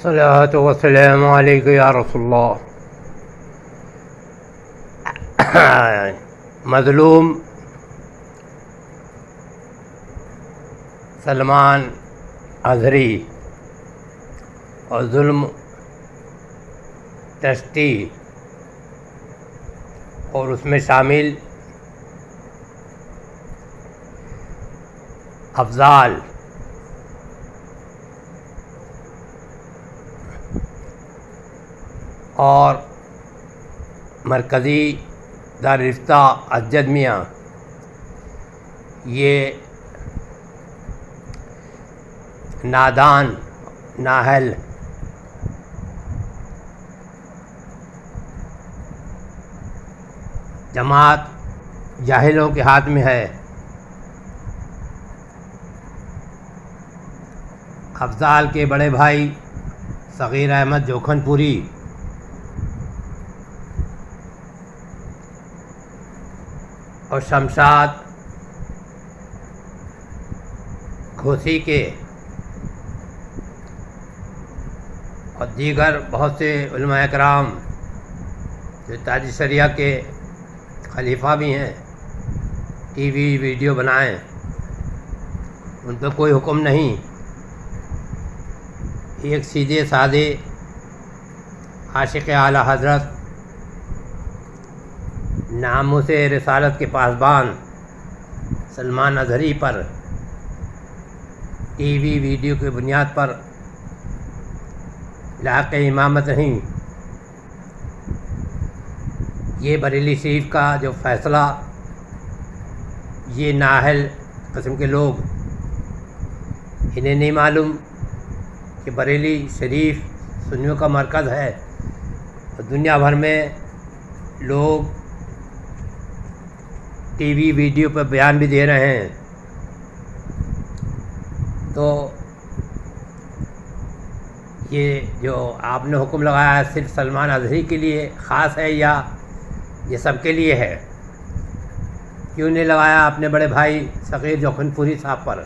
الصلاة والسلام علیکم یا رسول اللہ۔ مظلوم سلمان اظہری اور ظلم ٹرسٹی اور اس میں شامل افضال اور مرکزی دارالفتہ اسجد میاں، یہ نادان نااہل جماعت جاہلوں کے ہاتھ میں ہے۔ افضال کے بڑے بھائی صغیر احمد جوکھن پوری اور شمشاد گھوسی کے اور دیگر بہت سے علماء اکرام جو تاج شریعہ کے خلیفہ بھی ہیں، ٹی وی ویڈیو بنائیں، ان پہ کوئی حکم نہیں۔ ایک سیدھے سادے عاشق اعلیٰ حضرت ناموس رسالت کے پاسبان سلمان اظہری پر ٹی وی ویڈیو کی بنیاد پر لاحق امامت نہیں۔ یہ بریلی شریف کا جو فیصلہ، یہ نااہل قسم کے لوگ، انہیں نہیں معلوم کہ بریلی شریف سنیوں کا مرکز ہے اور دنیا بھر میں لوگ ٹی وی ویڈیو پر بیان بھی دے رہے ہیں۔ تو یہ جو آپ نے حکم لگایا ہے صرف سلمان اظہری کے لیے خاص ہے یا یہ سب کے لیے ہے؟ کیوں نہیں لگایا اپنے بڑے بھائی صغیر جوکھن پوری صاحب پر؟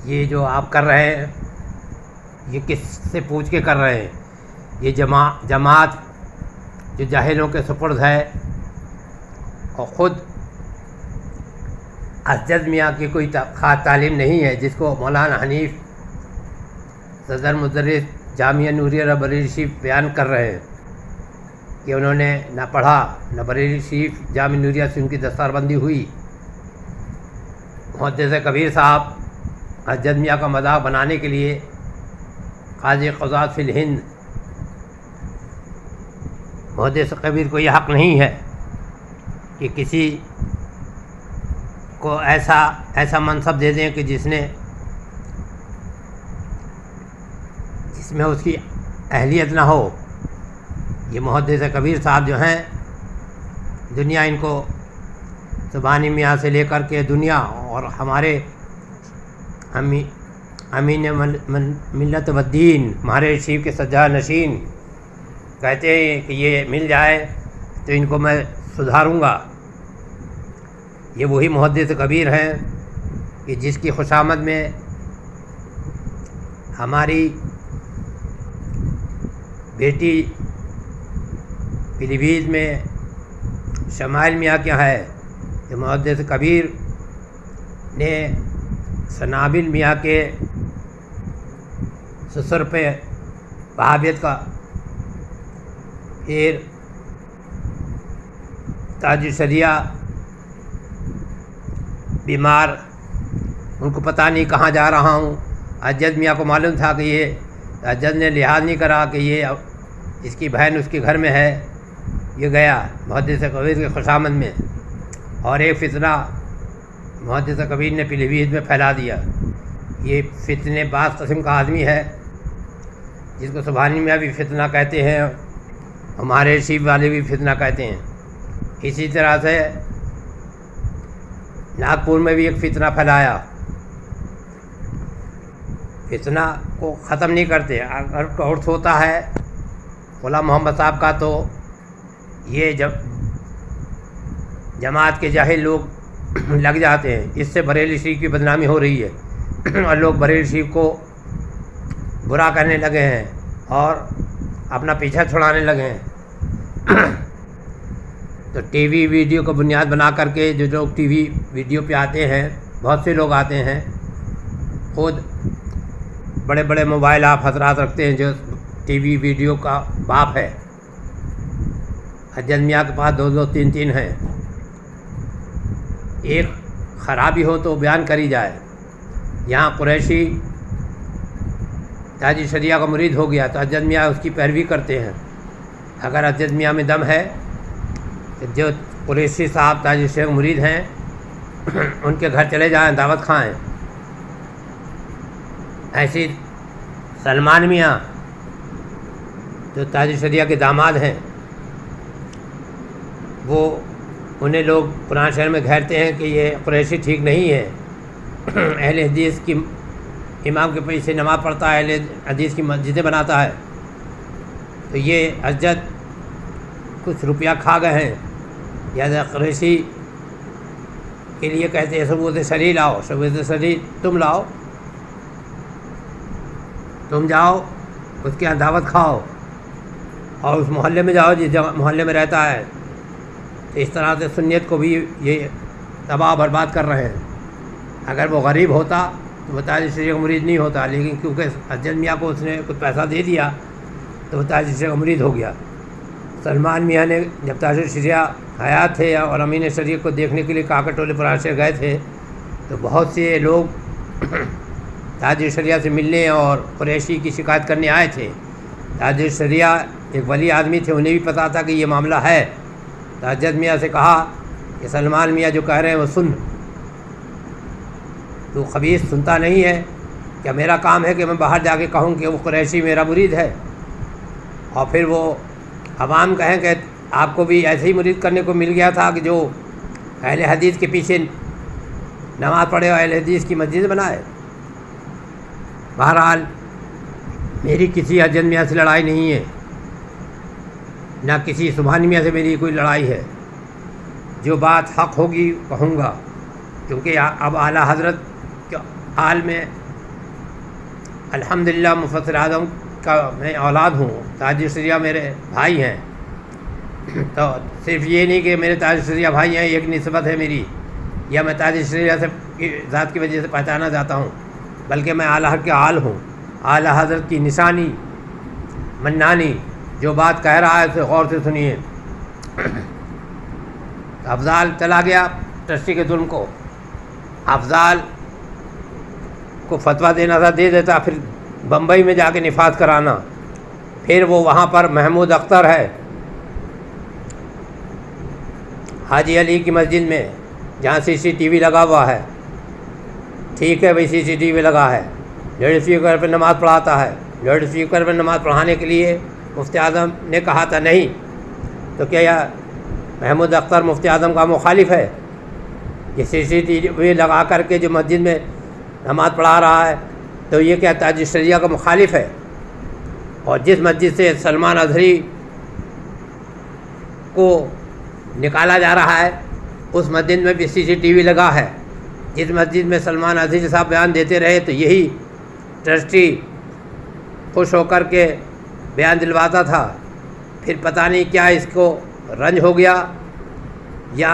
یہ جو آپ کر رہے ہیں، یہ کس سے پوچھ کے کر رہے ہیں؟ یہ جماعت جو جاہلوں کے سپرد ہے اور خود اسجد میاں کی کوئی خاص تعلیم نہیں ہے، جس کو مولانا حنیف صدر مدرس جامعہ نوریہ بریلی شریف بیان کر رہے ہیں کہ انہوں نے نہ پڑھا، نہ بریلی شریف جامعہ نوریہ سے ان کی دستار بندی ہوئی۔ محدث کبیر صاحب اسجد میاں کا مذاق بنانے کے لیے قاضی قضات فی الہند محدث کبیر کو یہ حق نہیں ہے کہ کسی کو ایسا منصب دے دیں کہ جس میں اس کی اہلیت نہ ہو۔ یہ محدث کبیر صاحب جو ہیں، دنیا ان کو زبانی میاں سے لے کر کے دنیا اور ہمارے امین ملت و دین مہارے شریف کے سجاد نشین کہتے ہیں کہ یہ مل جائے تو ان کو میں سدھاروں گا۔ یہ وہی محدث کبیر ہیں کہ جس کی خوشامد میں ہماری بیٹی پیلی بھیت میں شمائل میاں کیا ہے کہ محدث کبیر نے سنابل میاں کے سسر پہ وہابیت کا پھر تاج شریعہ بیمار، ان کو پتہ نہیں کہاں جا رہا ہوں۔ اسجد میاں کو معلوم تھا کہ یہ اسجد نے لحاظ نہیں کرا کہ یہ اس کی بہن اس کے گھر میں ہے، یہ گیا محدث کبیر کے خوشامد میں، اور ایک فتنہ محدث کبیر نے پیلی بھیت میں پھیلا دیا۔ یہ فتنے بعض قسم کا آدمی ہے جس کو سبحانی میاں بھی فتنہ کہتے ہیں، ہمارے شیف والے بھی فتنہ کہتے ہیں۔ اسی طرح سے ناگپور میں بھی ایک فتنہ پھیلایا، فتنہ کو ختم نہیں کرتے۔ اگر کورس ہوتا ہے غلام محمد صاحب کا تو یہ جماعت کے جاہل لوگ لگ جاتے ہیں، اس سے بریلی شریف کی بدنامی ہو رہی ہے۔ اور لوگ بریلوی شریف کو برا کرنے لگے ہیں اور اپنا پیچھا چھڑانے لگے ہیں۔ تو ٹی وی ویڈیو کو بنیاد بنا کر کے جو لوگ ٹی وی ویڈیو پہ آتے ہیں، بہت سے لوگ آتے ہیں، خود بڑے بڑے موبائل آپ حضرات رکھتے ہیں جو ٹی وی ویڈیو کا باپ ہے۔ حجت میاں کے پاس 2 3 ہیں، ایک خرابی ہو تو بیان کری جائے۔ یہاں قریشی تاج شریعہ کا مرید ہو گیا تو حجت میاں اس کی پیروی کرتے ہیں۔ اگر حجت میاں میں دم ہے تو جو قریشی صاحب تاج شریعہ کے مرید ہیں ان کے گھر چلے جائیں، دعوت کھائیں۔ ایسی سلمان میاں جو تاج شریعہ کے داماد ہیں، وہ انہیں لوگ قرآن شریف میں گھیرتے ہیں کہ یہ قریشی ٹھیک نہیں ہے، اہل حدیث کی امام کے پیچھے نماز پڑھتا ہے، اہل حدیث کی مسجدیں بناتا ہے۔ تو یہ حجت کچھ روپیہ کھا گئے ہیں، یا قریشی کے لیے کہتے ہیں ثبوت صریح لاؤ، ثبوت صریح تم لاؤ، تم جاؤ اس کے یہاں دعوت کھاؤ اور اس محلے میں جاؤ جس محلے میں رہتا ہے۔ تو اس طرح سے سنیت کو بھی یہ تباہ برباد کر رہے ہیں۔ اگر وہ غریب ہوتا تو وہ تاج شریعہ کا مرید نہیں ہوتا، لیکن کیونکہ حجت میاں کو اس نے کچھ پیسہ دے دیا تو وہ تاج شریعہ کا مرید ہو گیا۔ سلمان میاں نے جب تاج شریعہ حیات تھے اور امین شریعہ کو دیکھنے کے لیے کاکر ٹولے قرآن شریف گئے تھے تو بہت سے لوگ تاج شریعہ سے ملنے اور قریشی کی شکایت کرنے آئے تھے۔ تاج شریعہ ایک ولی آدمی تھے، انہیں بھی پتہ تھا کہ یہ معاملہ ہے۔ تو حجت میاں سے کہا کہ سلمان میاں جو کہہ رہے ہیں وہ سن، تو خبیث سنتا نہیں ہے، کیا میرا کام ہے کہ میں باہر جا کے کہوں کہ وہ قریشی میرا مرید ہے، اور پھر وہ عوام کہیں کہ آپ کو بھی ایسے ہی مرید کرنے کو مل گیا تھا کہ جو اہل حدیث کے پیچھے نماز پڑھے اور اہل حدیث کی مسجد بنائے۔ بہرحال میری کسی حجت میاں سے لڑائی نہیں ہے، نہ کسی سبحانی میاں سے میری کوئی لڑائی ہے۔ جو بات حق ہوگی کہوں گا، کیونکہ اب اعلیٰ حضرت کے حال میں الحمدللہ مفسر اعظم کا میں اولاد ہوں، تاج شریعہ میرے بھائی ہیں۔ تو صرف یہ نہیں کہ میرے تاج شریعہ بھائی ہیں، ایک نسبت ہے میری، یا میں تاج شریعہ سے ذات کی وجہ سے پہچانا جاتا ہوں، بلکہ میں اعلیٰ حضرت کے آل ہوں۔ اعلیٰ حضرت کی نشانی منانی جو بات کہہ رہا ہے اسے غور سے سنیے۔ افضال چلا گیا ٹرسٹی کے ظلم کو، افضال کو فتویٰ دینا تھا دے دیتا، پھر بمبئی میں جا کے نفاذ کرانا۔ پھر وہ وہاں پر محمود اختر ہے حاجی علی کی مسجد میں جہاں CCTV لگا ہوا ہے، ٹھیک ہے بھائی CCTV لگا ہے، لاؤڈ اسپیکر پہ نماز پڑھاتا ہے، لاؤڈ اسپیکر پہ نماز پڑھانے کے لیے مفتی اعظم نے کہا تھا نہیں، تو کیا محمود اختر مفتی اعظم کا مخالف ہے؟ یہ CCTV لگا کر کے جو مسجد میں نماز پڑھا رہا ہے تو یہ کیا تاج شریعہ کا مخالف ہے؟ اور جس مسجد سے سلمان اظہری کو نکالا جا رہا ہے اس مسجد میں بھی CCTV لگا ہے۔ جس مسجد میں سلمان اظہری صاحب بیان دیتے رہے تو یہی ٹرسٹی خوش ہو کر کے بیان دلواتا تھا، پھر پتہ نہیں کیا اس کو رنج ہو گیا یا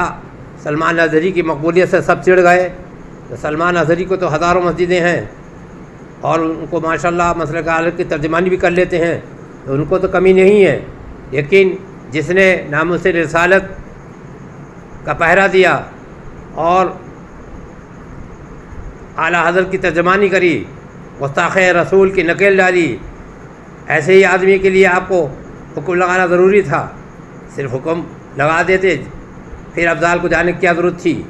سلمان اظہری کی مقبولیت سے سب چڑ گئے۔ تو سلمان اظہری کو تو ہزاروں مسجدیں ہیں اور ان کو ماشاءاللہ مسلک اعلیٰ کی ترجمانی بھی کر لیتے ہیں، تو ان کو تو کمی نہیں ہے، لیکن جس نے ناموس رسالت کا پہرا دیا اور اعلیٰ حضرت کی ترجمانی کری، گستاخ رسول کی نکیل ڈالی، ایسے ہی آدمی کے لیے آپ کو حکم لگانا ضروری تھا۔ صرف حکم لگا دیتے، پھر افضال کو جانے کی کیا ضرورت تھی؟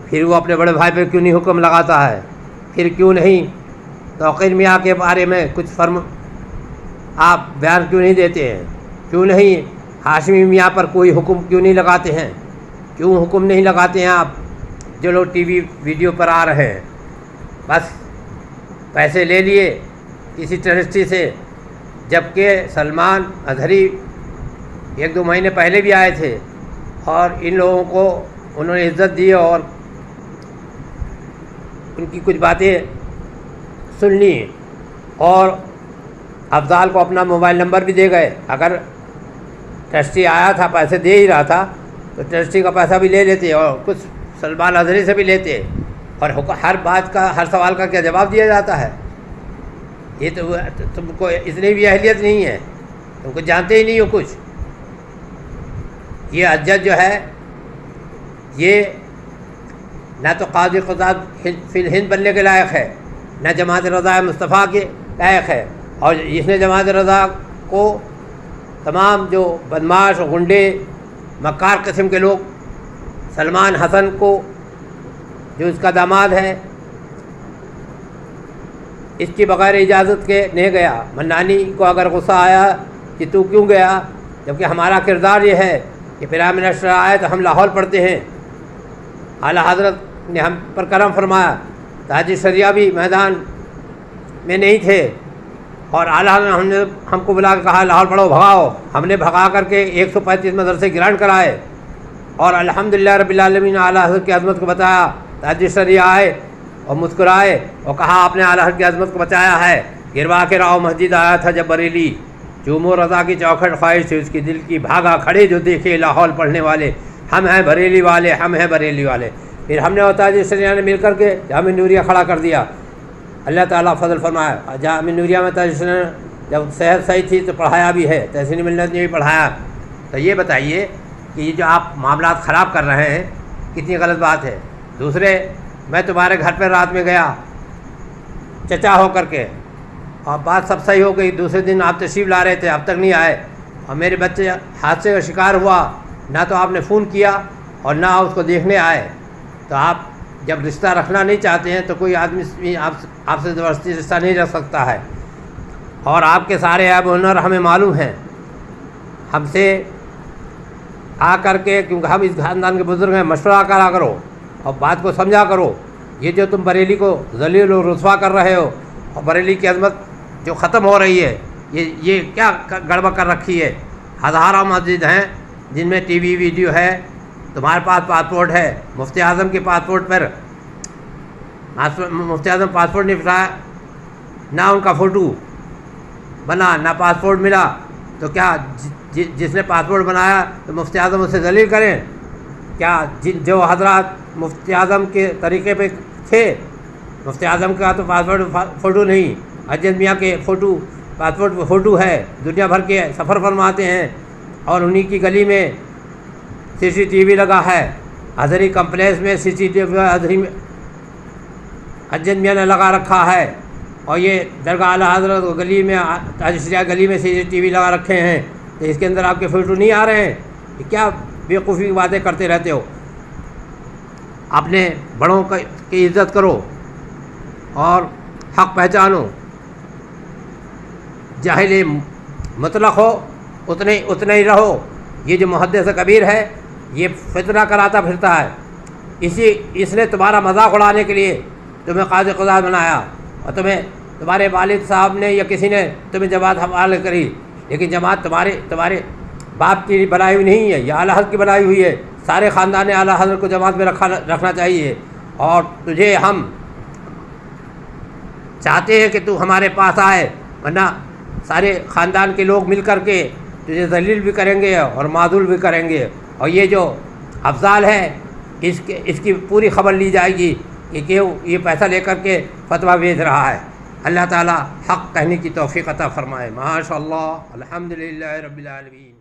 پھر وہ اپنے بڑے بھائی پہ کیوں نہیں حکم لگاتا ہے؟ پھر کیوں نہیں توقیر میاں کے بارے میں کچھ آپ بیان کیوں نہیں دیتے ہیں؟ کیوں نہیں ہاشمی میاں پر کوئی حکم کیوں نہیں لگاتے ہیں؟ کیوں حکم نہیں لگاتے ہیں آپ؟ جو لوگ ٹی وی ویڈیو پر آ رہے ہیں، بس پیسے لے لیے کسی ٹرسٹی سے، جبکہ سلمان اظہری 1-2 مہینے پہلے بھی آئے تھے اور ان لوگوں کو انہوں نے عزت دی اور ان کی کچھ باتیں سن لی اور افضال کو اپنا موبائل نمبر بھی دے گئے. اگر ٹرسٹی آیا تھا پیسے دے ہی رہا تھا تو ٹرسٹی کا پیسہ بھی لے لیتے اور کچھ سلمان اظہری سے بھی لیتے, اور ہر بات کا ہر سوال کا کیا جواب دیا جاتا ہے؟ یہ تو تم کو اتنی بھی اہلیت نہیں ہے, تم کو جانتے ہی نہیں ہو کچھ. یہ حجت جو ہے یہ نہ تو قاضی قضات فی الہند بننے کے لائق ہے, نہ جماعت رضا مصطفیٰ کے لائق ہے. اور اس نے جماعت رضا کو تمام جو بدماش اور غنڈے مکار قسم کے لوگ, سلمان حسن کو جو اس کا داماد ہے, اس کی بغیر اجازت کے نہیں گیا. منانی کو اگر غصہ آیا کہ تو کیوں گیا, جبکہ ہمارا کردار یہ ہے کہ پرائم منسٹر آئے تو ہم لاہور پڑھتے ہیں. اعلیٰ حضرت نے ہم پر کرم فرمایا, تاج شریعہ بھی میدان میں نہیں تھے, اور اعلیٰ حضرت نے ہم کو بلا کے کہا لاہور پڑھو, بھگاؤ. ہم نے بھگا کر کے 135 مدرسے گرانٹ کرائے, اور الحمدللہ رب العالمین اعلیٰ حضرت کی عظمت کو بتایا. تاج شریعہ آئے اور مسکرائے اور کہا آپ نے اعلیٰ حضرت کی عظمت کو بچایا ہے. گروا کے راؤ مسجد آیا تھا جب بریلی, جوم و رضا کی چوکھٹ خواہش تھی اس کی دل کی, بھاگا کھڑے جو دیکھے لاہور پڑھنے والے, ہم ہیں بریلی والے, ہم ہیں بریلی والے. پھر ہم نے اور تاج شریعہ نے مل کر کے جامعہ نوریہ کھڑا کر دیا. اللہ تعالیٰ فضل فرمایا. جامعہ نوریہ میں تاج شریعہ جب صحت صحیح تھی تو پڑھایا بھی ہے, تحسین ملت نے بھی پڑھایا. تو یہ بتائیے کہ یہ جو آپ معاملات خراب کر رہے ہیں کتنی غلط بات ہے. دوسرے, میں تمہارے گھر پہ رات میں گیا چچا ہو کر کے, اور بات سب صحیح ہو گئی. دوسرے دن آپ تشریف لا رہے تھے, اب تک نہیں آئے, اور میرے بچے حادثے کا شکار ہوا. نہ تو آپ نے فون کیا اور نہ اس کو دیکھنے آئے. تو آپ جب رشتہ رکھنا نہیں چاہتے ہیں تو کوئی آدمی آپ سے زبردستی رشتہ نہیں رکھ سکتا ہے. اور آپ کے سارے عیب و ہنر ہمیں معلوم ہیں. ہم سے آ کر کے, کیونکہ ہم اس خاندان کے بزرگ ہیں, مشورہ کرا کرو اور بات کو سمجھا کرو. یہ جو تم بریلی کو ذلیل و رسوا کر رہے ہو, اور بریلی کی عظمت جو ختم ہو رہی ہے, یہ کیا گڑبڑ کر رکھی ہے. ہزاروں مسجد ہیں جن میں ٹی وی ویڈیو ہے, تمہارے پاس پاسپورٹ ہے. مفتی اعظم کے پاسپورٹ پر مفتی اعظم پاسپورٹ نہیں بتایا, نہ ان کا فوٹو بنا, نہ پاسپورٹ ملا. تو کیا جس نے پاسپورٹ بنایا تو مفتی اعظم اسے ذلیل کریں؟ کیا جو حضرات مفتی اعظم کے طریقے پہ تھے, مفتی اعظم کا تو پاسپورٹ فوٹو نہیں, اجد میاں کے پاسپورٹ فوٹو ہے, دنیا بھر کے سفر فرماتے ہیں, اور انہی کی گلی میں سی سی ٹی وی لگا ہے. اظہری کمپلیکس میں سی سی ٹی وی اجد میاں نے لگا رکھا ہے, اور یہ درگاہ اعلیٰ حضرت گلی میں تاج شریعہ گلی میں سی سی ٹی وی لگا رکھے ہیں. تو اس کے اندر آپ کے فوٹو نہیں آ رہے ہیں؟ یہ کیا بیوقوفی کی باتیں کرتے رہتے ہو. اپنے بڑوں کی عزت کرو اور حق پہچانو. جاہل مطلق ہو اتنے ہی رہو. یہ جو محدث کبیر ہے یہ فتنہ کراتا پھرتا ہے. اس نے تمہارا مذاق اڑانے کے لیے تمہیں قاضی قضات بنایا, اور تمہارے والد صاحب نے یا کسی نے تمہیں جماعت حوالے کری. لیکن جماعت تمہارے باپ کی بنائی ہوئی نہیں ہے, یہ اعلیٰ حضرت کی بنائی ہوئی ہے. سارے خاندان اعلیٰ حضرت کو جماعت میں رکھنا چاہیے. اور تجھے ہم چاہتے ہیں کہ تو ہمارے پاس آئے, ورنہ سارے خاندان کے لوگ مل کر کے تجھے ذلیل بھی کریں گے اور معذول بھی کریں گے. اور یہ جو افضال ہے اس کی پوری خبر لی جائے گی کہ یہ پیسہ لے کر کے فتویٰ بھیج رہا ہے. اللہ تعالی حق کہنے کی توفیق عطا فرمائے. ماشاء اللہ, الحمدللہ رب العالمین.